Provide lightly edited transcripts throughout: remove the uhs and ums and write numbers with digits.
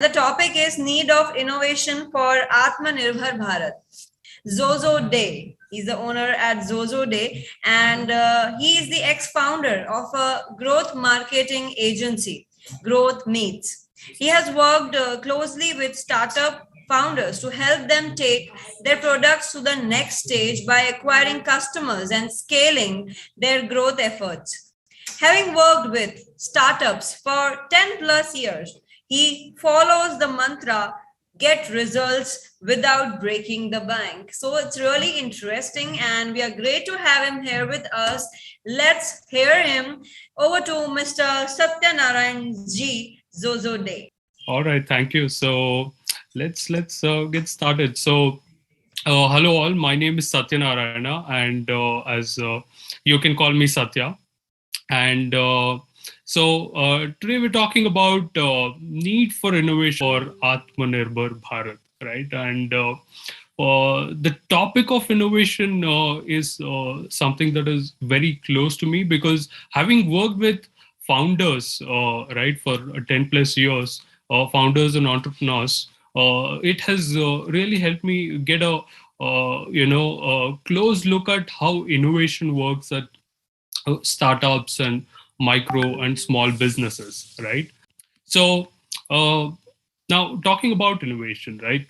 The topic is need of innovation for Aatma Nirbhar Bharat. Xoxoday. He's the owner at Xoxoday, and he is the ex-founder of a growth marketing agency, Growth Meets. He has worked closely with startup founders to help them take their products to the next stage by acquiring customers and scaling their growth efforts. Having worked with startups for 10 plus years, he follows the mantra get results without breaking the bank. So it's really interesting, and we are great to have him here with us. Let's hear him. Over to Mr. Sathyanarayana G. Xoxoday. All right, thank you. So let's get started. So hello all. My name is Satyanarayana, and as you can call me Satya. And today we're talking about need for innovation for Aatma Nirbhar Bharat, right? And the topic of innovation is something that is very close to me because having worked with founders, right, for 10 plus years, founders and entrepreneurs, it has really helped me get a close look at how innovation works at startups and micro and small businesses, right? So now talking about innovation, right?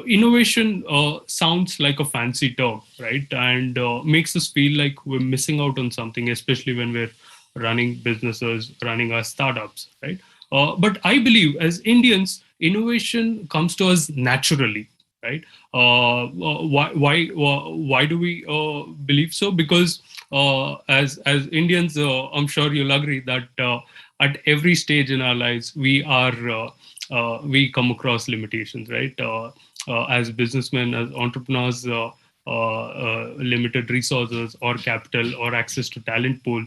Innovation sounds like a fancy term, right? And makes us feel like we're missing out on something, especially when we're running businesses, running our startups, right? But I believe as Indians, innovation comes to us naturally, right? Why do we believe so? Because as Indians, I'm sure you'll agree that at every stage in our lives, we come across limitations, right? As businessmen, as entrepreneurs, limited resources or capital or access to talent pool,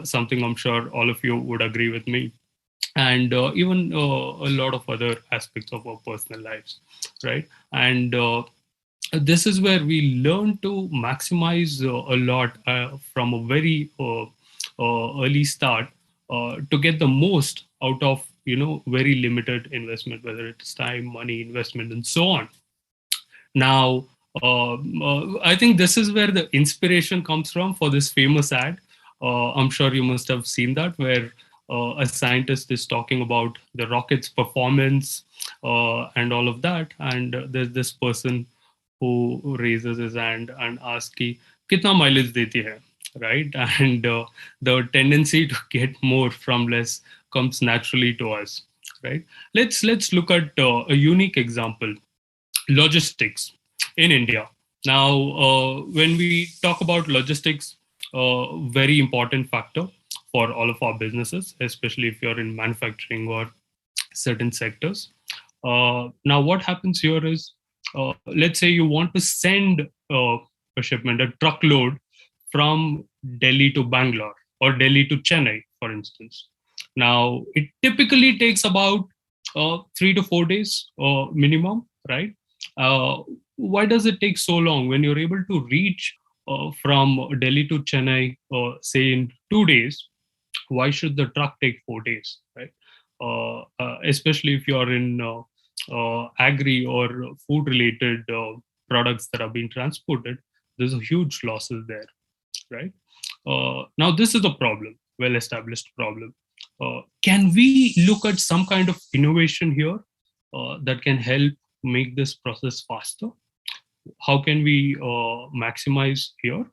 something I'm sure all of you would agree with me, and even a lot of other aspects of our personal lives, right? And this is where we learn to maximize a lot from a very early start to get the most out of very limited investment, whether it's time, money, investment, and so on. Now, I think this is where the inspiration comes from for this famous ad. I'm sure you must have seen that, where a scientist is talking about the rocket's performance and all of that. And there's this person who raises his hand and asks, ki, kitna mileage deti hai? Right? And the tendency to get more from less comes naturally to us, right? Let's look at a unique example: logistics in India. Now, when we talk about logistics, very important factor for all of our businesses, especially if you're in manufacturing or certain sectors. Now, what happens here is, let's say you want to send a shipment, a truckload from Delhi to Bangalore or Delhi to Chennai, for instance. Now, it typically takes about 3 to 4 days minimum, right? Why does it take so long when you're able to reach from Delhi to Chennai, say in 2 days? Why should the truck take 4 days, right? Especially if you're in agri or food related products that are being transported, there's a huge losses there, right? Now, this is a problem, well established problem. Can we look at some kind of innovation here that can help make this process faster? How can we maximize here?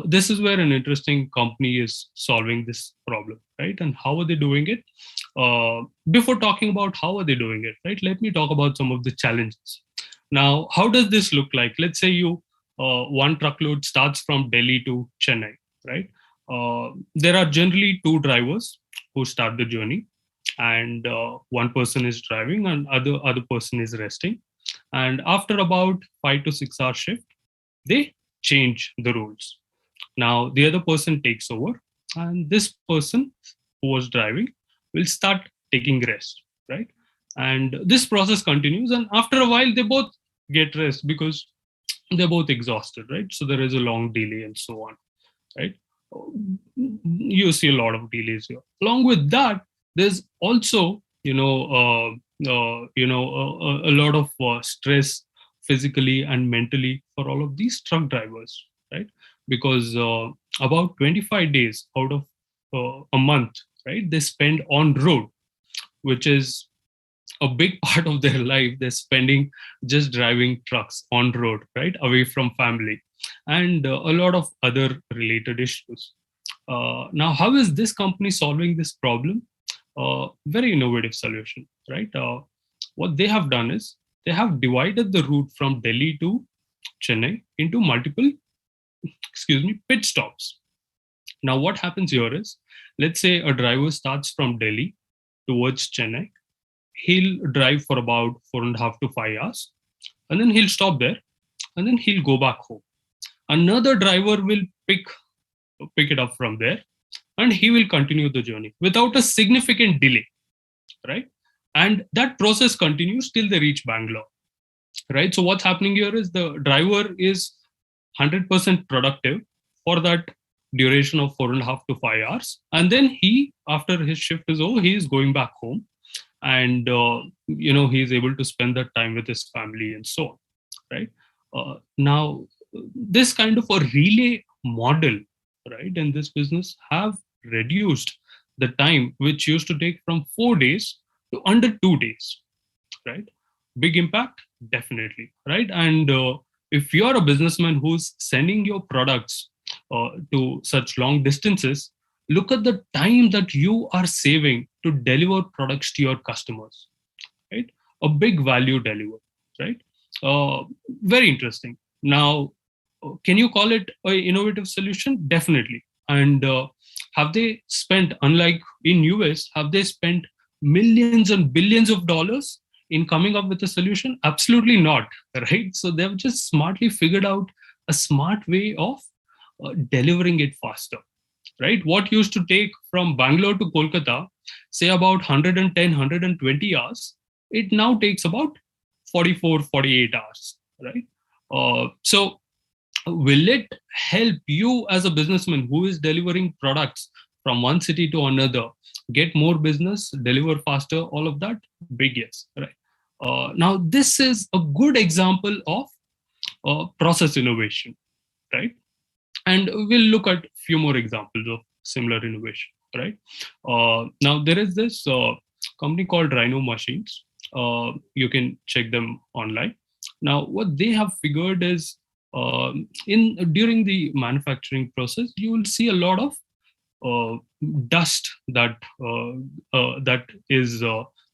This is where an interesting company is solving this problem, right? And how are they doing it? Before talking about how are they doing it, right? Let me talk about some of the challenges. Now, how does this look like? Let's say you one truckload starts from Delhi to Chennai, right? There are generally two drivers who start the journey, and one person is driving and other person is resting. And after about 5 to 6 hour shift, they change the rules. Now the other person takes over, and this person who was driving will start taking rest, right? And this process continues, and after a while, they both get rest because they're both exhausted, right? So there is a long delay and so on, right? You see a lot of delays here. Along with that, there's also a lot of stress physically and mentally for all of these truck drivers, right? Because about 25 days out of a month, right, they spend on road, which is a big part of their life. They're spending just driving trucks on road, right, away from family, and a lot of other related issues. Now, how is this company solving this problem? Very innovative solution, right? What they have done is they have divided the route from Delhi to Chennai into multiple, pit stops. Now, what happens here is, let's say a driver starts from Delhi towards Chennai. He'll drive for about 4.5 to 5 hours, and then he'll stop there, and then he'll go back home. Another driver will pick it up from there, and he will continue the journey without a significant delay, right? And that process continues till they reach Bangalore, right? So what's happening here is the driver is 100% productive for that duration of 4.5 to 5 hours, and then he, after his shift is over, he is going back home, and he is able to spend that time with his family and so on, right? Now, this kind of a relay model, right, in this business have reduced the time which used to take from 4 days to under 2 days, right? Big impact, definitely, right? And if you're a businessman who's sending your products to such long distances, look at the time that you are saving to deliver products to your customers, right? A big value delivered, right? Very interesting. Now, can you call it an innovative solution? Definitely. And have they spent, unlike in US, have they spent millions and billions of dollars in coming up with a solution? Absolutely not, right? So they've just smartly figured out a smart way of delivering it faster, right? What used to take from Bangalore to Kolkata, say about 110, 120 hours, it now takes about 44, 48 hours, right? So will it help you as a businessman who is delivering products from one city to another get more business, deliver faster, all of that? Big yes, right? Now, this is a good example of process innovation, right? And we'll look at a few more examples of similar innovation, right? Now, there is this company called Rhino Machines. You can check them online. Now, what they have figured is, during the manufacturing process, you will see a lot of dust that is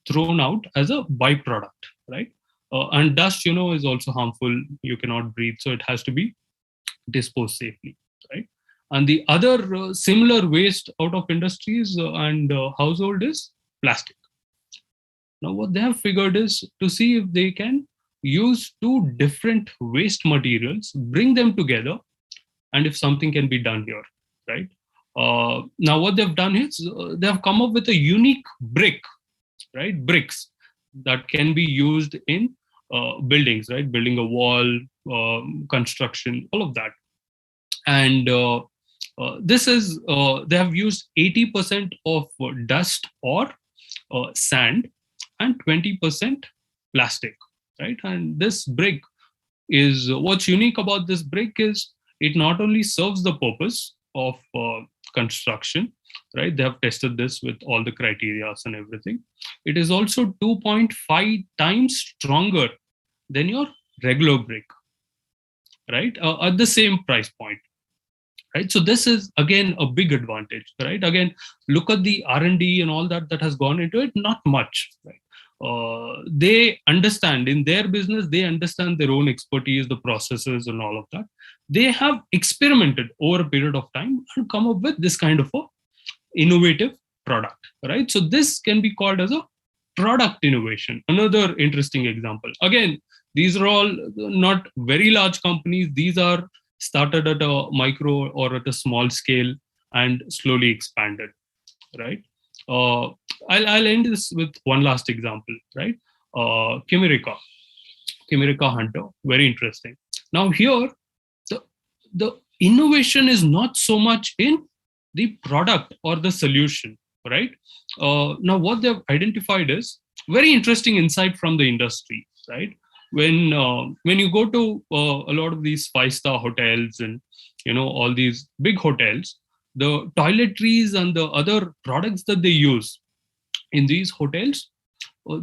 thrown out as a byproduct, right? And dust, is also harmful. You cannot breathe, so it has to be disposed safely, right? And the other similar waste out of industries and household is plastic. Now, what they have figured is to see if they can use two different waste materials, bring them together, and if something can be done here, right? Now, what they've done is they have come up with a unique brick, right? Bricks that can be used in buildings, right? Building a wall, construction, all of that. And this is, they have used 80% of dust or sand and 20% plastic, right? And this brick is, what's unique about this brick is it not only serves the purpose of construction, right? They have tested this with all the criteria and everything. It is also 2.5 times stronger than your regular brick, right? At the same price point, right? So this is again a big advantage, right? Again, look at the R&D and all that has gone into it. Not much, right? They understand in their business, they understand their own expertise, the processes and all of that. They have experimented over a period of time and come up with this kind of a innovative product, right? So this can be called as a product innovation. Another interesting example. Again, these are all not very large companies. These are started at a micro or at a small scale and slowly expanded, right? I'll end this with one last example, right? Chimerica Hunter, very interesting. Now here, the innovation is not so much in the product or the solution, right? Now, what they've identified is very interesting insight from the industry, right? When you go to a lot of these five-star hotels and all these big hotels, the toiletries and the other products that they use in these hotels,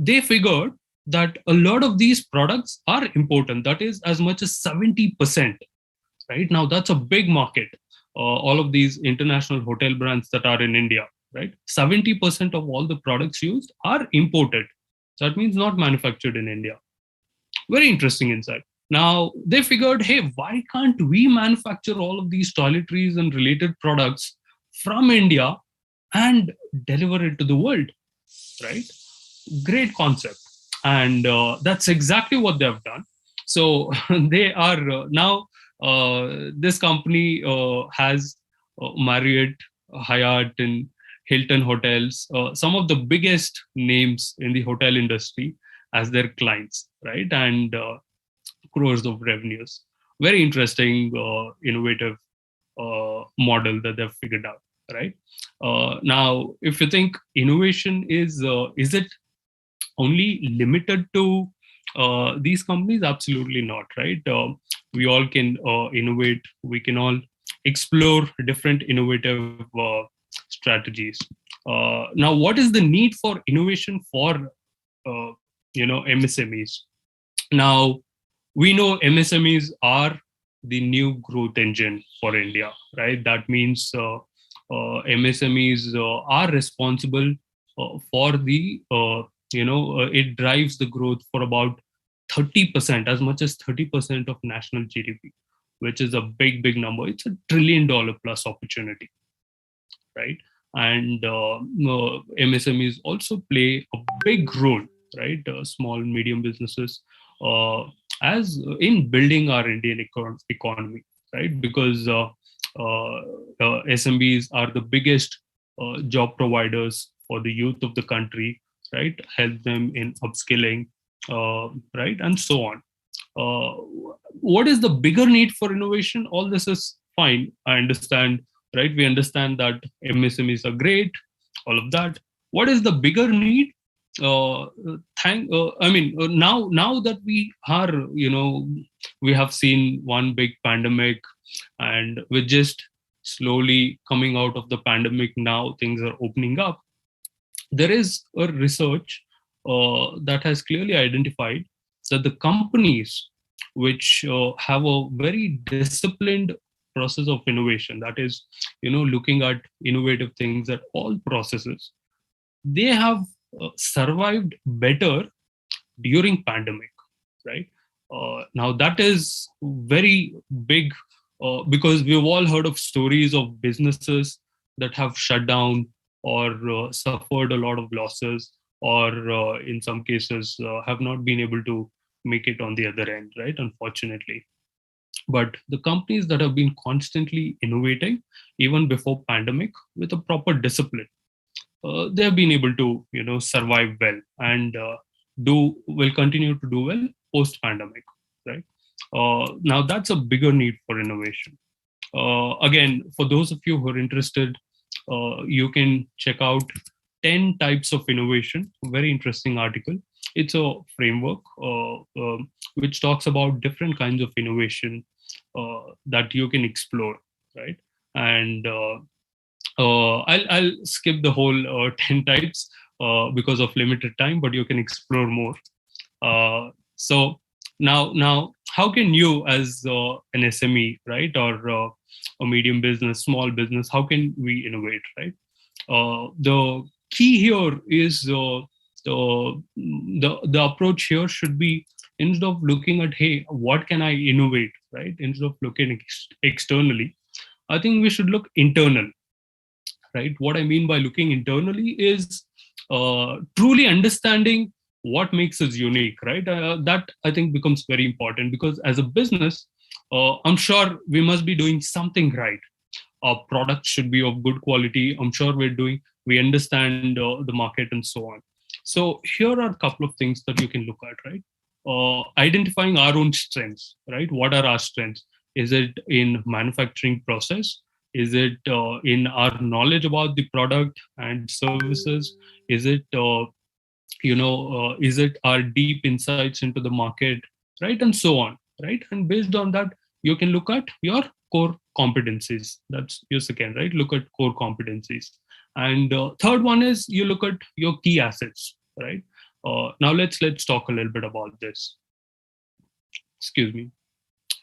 they figured that a lot of these products are important. That is as much as 70%. Right now, that's a big market. All of these international hotel brands that are in India, right? 70% of all the products used are imported. That means not manufactured in India. Very interesting insight. Now, they figured, hey, why can't we manufacture all of these toiletries and related products from India and deliver it to the world, right? Great concept. And that's exactly what they've done. So they are now, this company has Marriott, Hyatt, and Hilton hotels, some of the biggest names in the hotel industry as their clients, right? And crores of revenues. Very interesting, innovative model that they've figured out, right? Now, if you think innovation is it only limited to these companies? Absolutely not, right? We all can innovate. We can all explore different innovative strategies. Now, what is the need for innovation for MSMEs? Now, we know MSMEs are the new growth engine for India, right? That means MSMEs are responsible for the it drives the growth for about 30%, as much as 30% of national GDP, which is a big number. It's $1 trillion plus opportunity, right? And MSMEs also play a big role, right? Small, medium businesses, as in building our Indian economy, right? Because SMBs are the biggest job providers for the youth of the country, right? Help them in upskilling, right? And so on. What is the bigger need for innovation? All this is fine. I understand, right? We understand that MSMEs are great, all of that. What is the bigger need? Now that we are, we have seen one big pandemic, and we're just slowly coming out of the pandemic. Now things are opening up. There is a research that has clearly identified that the companies which have a very disciplined process of innovation, that is, looking at innovative things at all processes, they have survived better during pandemic, right? Now that is very big, because we've all heard of stories of businesses that have shut down or suffered a lot of losses, or in some cases have not been able to make it on the other end, right? Unfortunately. But the companies that have been constantly innovating even before pandemic with a proper discipline, they have been able to survive well, and will continue to do well post pandemic, right? Now that's a bigger need for innovation. Again, for those of you who are interested, you can check out 10 types of innovation. Very interesting article. It's a framework which talks about different kinds of innovation that you can explore, right? And I'll skip the whole 10 types because of limited time, but you can explore more. So now, how can you, as an SME, right, or a medium business, small business, how can we innovate, right? The key here is the approach here should be, instead of looking at, hey, what can I innovate, right? Instead of looking externally, I think we should look internal, right? What I mean by looking internally is truly understanding what makes us unique, right? That I think becomes very important, because as a business, I'm sure we must be doing something right. Our products should be of good quality. I'm sure we understand the market and so on. So here are a couple of things that you can look at, right? Identifying our own strengths, right? What are our strengths? Is it in manufacturing process? Is it in our knowledge about the product and services? Is it is it our deep insights into the market, right, and so on, right? And based on that, you can look at your core competencies. That's your second, right? Look at core competencies. And third one is you look at your key assets, right? Now let's talk a little bit about this. Excuse me.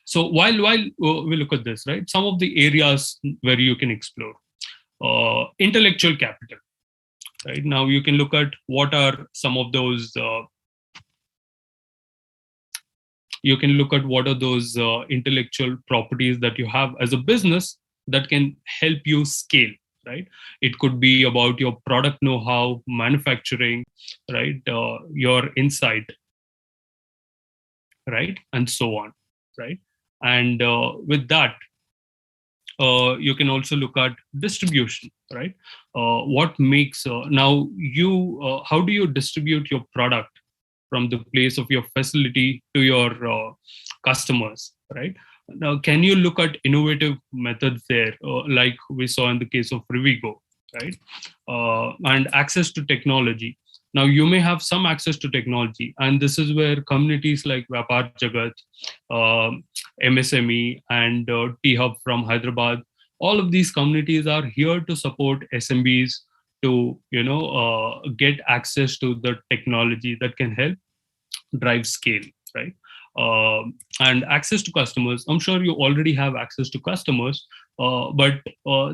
So while we look at this, right, some of the areas where you can explore intellectual capital, right? Now you can look at what are some of those you can look at what are those intellectual properties that you have as a business that can help you scale, right? It could be about your product know-how, manufacturing, right, your insight, right, and so on, right? And with that, you can also look at distribution, right? What makes now you how do you distribute your product from the place of your facility to your customers, right? Now, can you look at innovative methods there, like we saw in the case of Rivigo, right? And access to technology. Now, you may have some access to technology, and this is where communities like vyapaarjagat, MSME, and T-Hub from Hyderabad, all of these communities are here to support SMBs to get access to the technology that can help drive scale, right? And access to customers. I'm sure you already have access to customers, but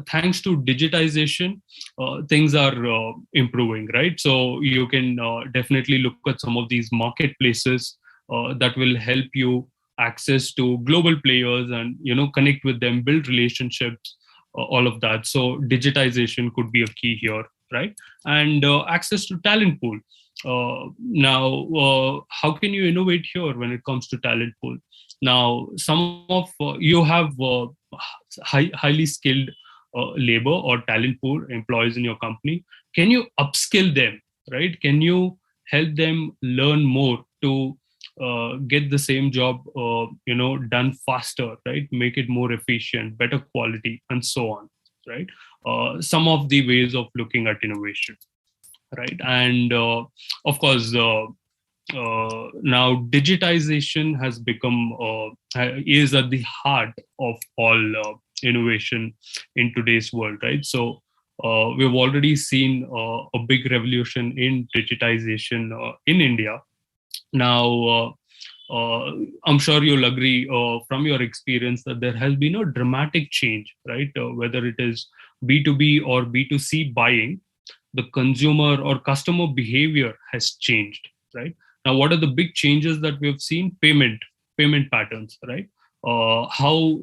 thanks to digitization, things are improving, right? So you can definitely look at some of these marketplaces that will help you access to global players and connect with them, build relationships, all of that. So digitization could be a key here, right? And access to talent pool. Now, how can you innovate here when it comes to talent pool? Now, some of you have highly skilled labor or talent pool employees in your company. Can you upskill them, right? Can you help them learn more to get the same job done faster, right? Make it more efficient, better quality, and so on, right? Some of the ways of looking at innovation, right? And of course, now digitization has become is at the heart of all innovation in today's world, right? So we've already seen a big revolution in digitization in India. Now, I'm sure you'll agree from your experience that there has been a dramatic change, right? Whether it is B2B or B2C buying, the consumer or customer behavior has changed, right? Now, what are the big changes that we have seen? Payment patterns, right? How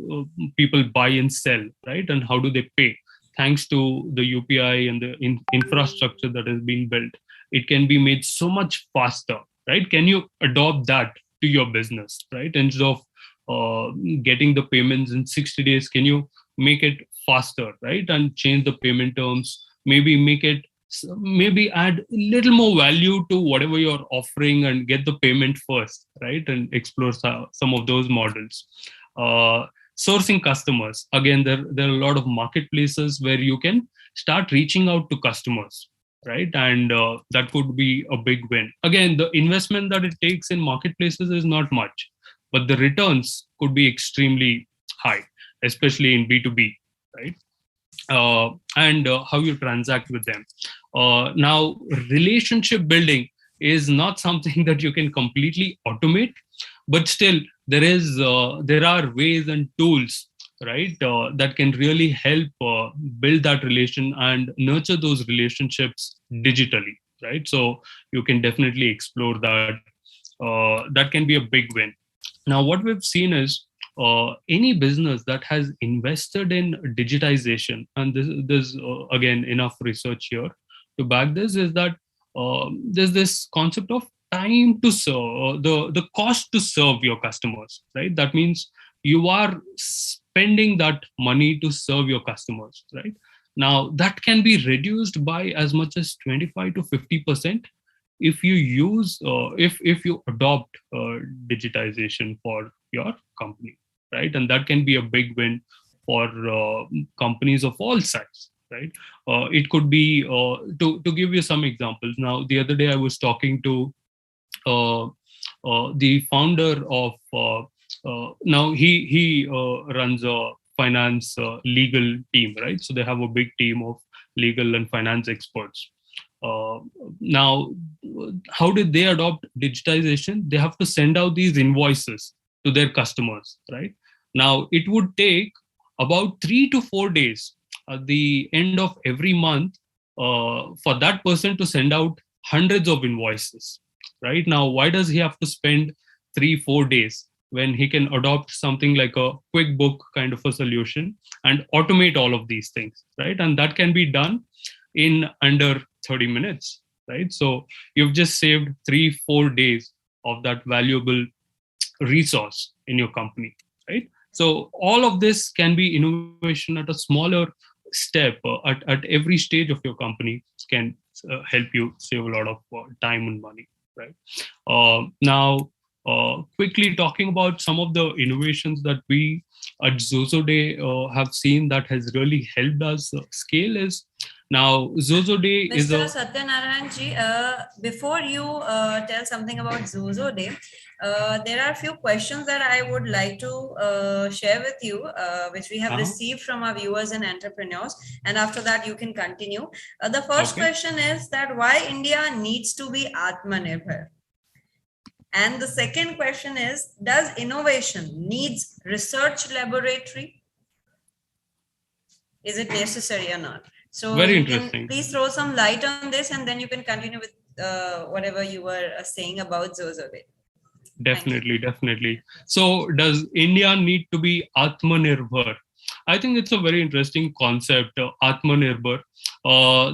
people buy and sell, right? And how do they pay? Thanks to the UPI and the infrastructure that has been built, it can be made so much faster, right? Can you adopt that to your business, right? Instead of getting the payments in 60 days, can you make it faster, right? And change the payment terms, maybe make it, maybe add a little more value to whatever you're offering and get the payment first, right? And explore some of those models. Uh, Sourcing customers. Again, there are a lot of marketplaces where you can start reaching out to customers, right? And that could be a big win. Again, the investment that it takes in marketplaces is not much, but the returns could be extremely high, especially in B2B, right? And how you transact with them. Now, relationship building is not something that you can completely automate, but still there are ways and tools, right, that can really help build that relation and nurture those relationships digitally, right? So you can definitely explore that. That can be a big win. Now, what we've seen is any business that has invested in digitization, and there's again enough research here to back this, is that there's this concept of time to serve, the cost to serve your customers, right? That means you are spending that money to serve your customers, right? Now, that can be reduced by as much as 25 to 50% if you use if you adopt digitization for your company, right? And that can be a big win for companies of all size, right? It could be, to give you some examples. Now, the other day I was talking to uh, the founder of, now he runs a finance legal team, right? So they have a big team of legal and finance experts. uh, Now, how did they adopt digitization? They have to send out these invoices to their customers, right? Now, it would take about 3 to 4 days at the end of every month for that person to send out hundreds of invoices, right? Now, why does he have to spend 3 4 days when he can adopt something like a QuickBook kind of a solution and automate all of these things, right? And that can be done in under 30 minutes, right? So you've just saved 3 4 days of that valuable resource in your company, right? So all of this can be innovation at a smaller step, at every stage of your company, can help you save a lot of time and money, right? Now, quickly talking about some of the innovations that we at Xoxoday have seen that has really helped us scale is, now Xoxoday is Mr. a, Sathyanarayana G, before you tell something about Xoxoday, there are a few questions that I would like to share with you, which we have received from our viewers and entrepreneurs. And after that, you can continue. The first question is that why India needs to be Aatma Nirbhar? And the second question is, does innovation needs research laboratory? Is it necessary or not? So very you interesting. can please throw some light on this, and then you can continue with whatever you were saying about Xoxoday. Definitely. So, does India need to be Aatma Nirbhar? I think it's a very interesting concept, Aatma Nirbhar.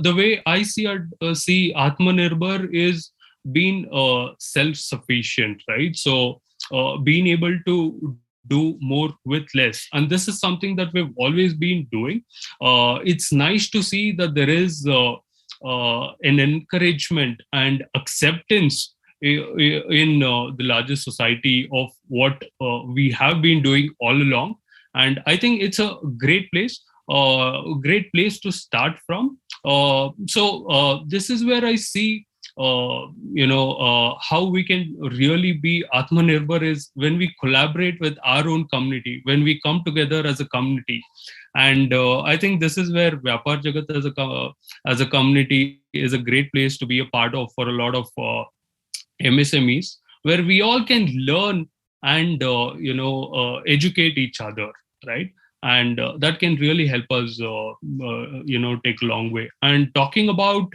The way I see Aatma Nirbhar is being self-sufficient, right? So, being able to do more with less, and this is something that we've always been doing. It's nice to see that there is an encouragement and acceptance in the larger society of what we have been doing all along. And I think it's a great place to start from. So this is where I see how we can really be Atmanirbhar is when we collaborate with our own community, when we come together as a community. And I think this is where vyapaarjagat as a community is a great place to be a part of for a lot of MSMEs, where we all can learn and educate each other, right? And that can really help us, take a long way. And talking about,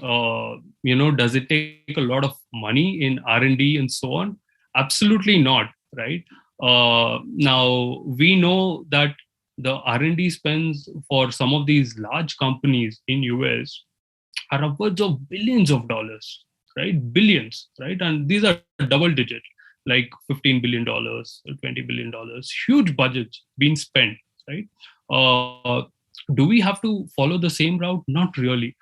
does it take a lot of money in R&D and so on? Absolutely not, right? Now we know that the R&D spends for some of these large companies in US are upwards of billions of dollars, right? Billions, right? And these are double digit, like $15 billion, $20 billion, huge budgets being spent, right? Uh, do we have to follow the same route? Not really.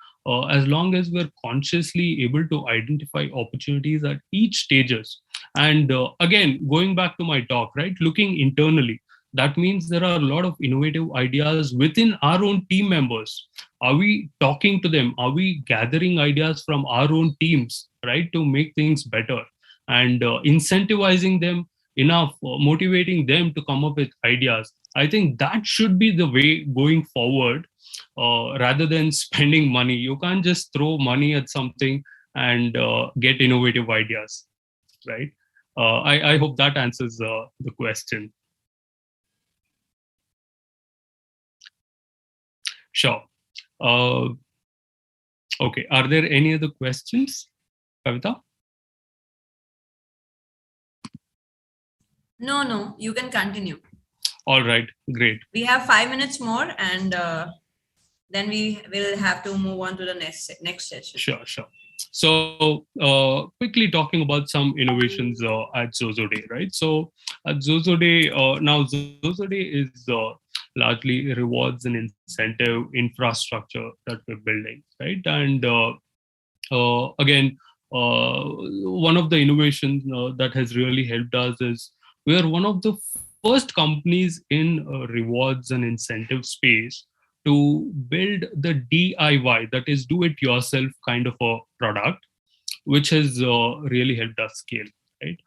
As long as we're consciously able to identify opportunities at each stages. And again, going back to my talk, right? Looking internally, that means there are a lot of innovative ideas within our own team members. Are we talking to them? Are we gathering ideas from our own teams, right, to make things better? And incentivizing them enough, motivating them to come up with ideas. I think that should be the way going forward, rather than spending money. You can't just throw money at something and get innovative ideas, right? I hope that answers the question. Sure. Okay. Are there any other questions, Kavita? No, you can continue. All right, great. We have 5 minutes more, and then we will have to move on to the next session. Sure. So, quickly talking about some innovations at Xoxoday, right? So, at Xoxoday, now Xoxoday is largely rewards and incentive infrastructure that we're building, right? And again, one of the innovations that has really helped us is we are one of the first companies in rewards and incentive space to build the DIY, that is do it yourself kind of a product, which has really helped us scale, right?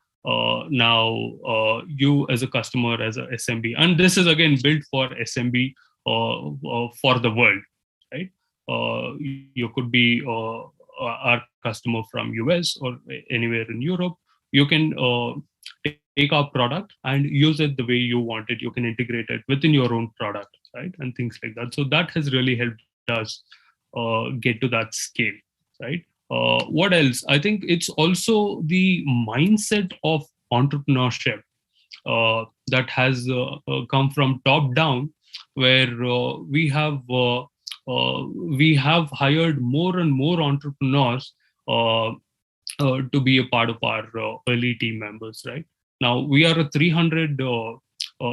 Now, you as a customer, as a SMB, and this is again built for SMB for the world, right? You could be our customer from US or anywhere in Europe. You can take our product and use it the way you want it. You can integrate it within your own product, right? And things like that. So that has really helped us get to that scale, right? What else? I think it's also the mindset of entrepreneurship that has come from top down, where we have hired more and more entrepreneurs to be a part of our early team members, right? Now we are a 300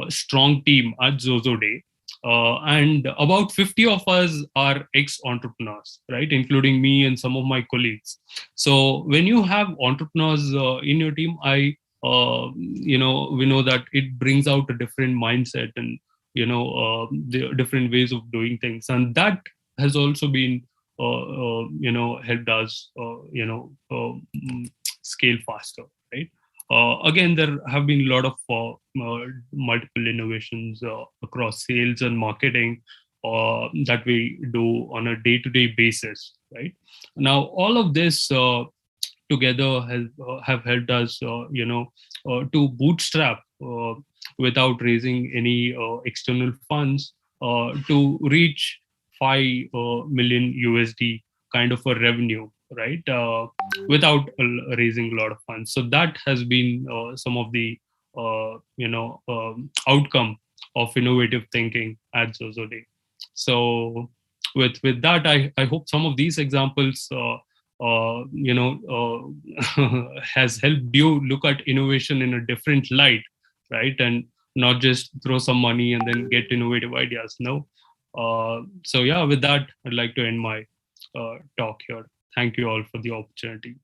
strong team at Xoxoday, and about 50 of us are ex-entrepreneurs, right, including me and some of my colleagues. So when you have entrepreneurs in your team, we know that it brings out a different mindset and the different ways of doing things, and that has also been helped us scale faster, right? Again, there have been a lot of multiple innovations across sales and marketing that we do on a day-to-day basis, right? Now, all of this together have helped us, to bootstrap without raising any external funds to reach 5 million USD kind of a revenue, right? Without raising a lot of funds. So that has been some of the outcome of innovative thinking at Xoxoday. So with that, I hope some of these examples has helped you look at innovation in a different light, right? And not just throw some money and then get innovative ideas. No. So yeah, with that, I'd like to end my talk here. Thank you all for the opportunity.